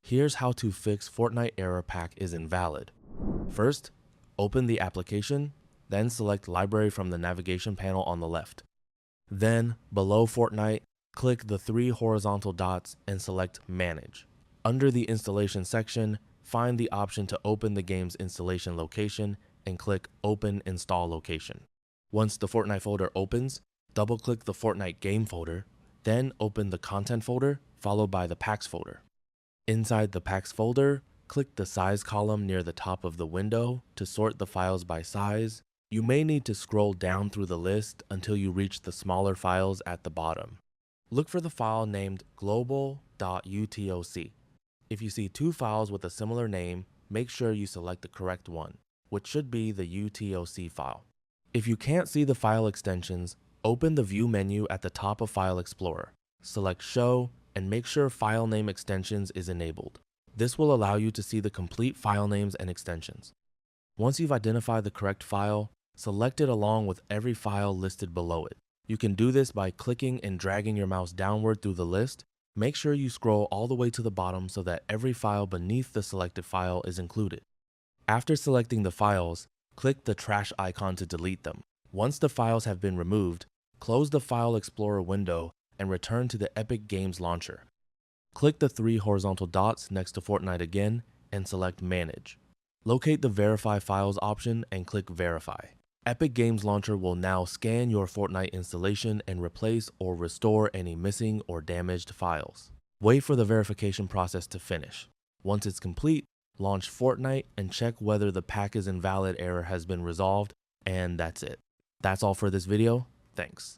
Here's how to fix Fortnite error PAK is invalid. First, open the application, then select Library from the navigation panel on the left. Then, below Fortnite, click the 3 horizontal dots and select Manage. Under the installation section, find the option to open the game's installation location and click Open Install Location. Once the Fortnite folder opens, double-click the Fortnite game folder, then open the Content folder, followed by the Packs folder. Inside the Packs folder, click the Size column near the top of the window to sort the files by size. You may need to scroll down through the list until you reach the smaller files at the bottom. Look for the file named global.utoc. If you see 2 files with a similar name, make sure you select the correct one, which should be the utoc file. If you can't see the file extensions, open the View menu at the top of File Explorer. Select Show and make sure File Name Extensions is enabled. This will allow you to see the complete file names and extensions. Once you've identified the correct file, select it along with every file listed below it. You can do this by clicking and dragging your mouse downward through the list. Make sure you scroll all the way to the bottom so that every file beneath the selected file is included. After selecting the files, click the trash icon to delete them. Once the files have been removed, close the File Explorer window and return to the Epic Games Launcher. Click the 3 horizontal dots next to Fortnite again and select Manage. Locate the Verify Files option and click Verify. Epic Games Launcher will now scan your Fortnite installation and replace or restore any missing or damaged files. Wait for the verification process to finish. Once it's complete, launch Fortnite and check whether the PAK is invalid error has been resolved, and that's it. That's all for this video. Thanks.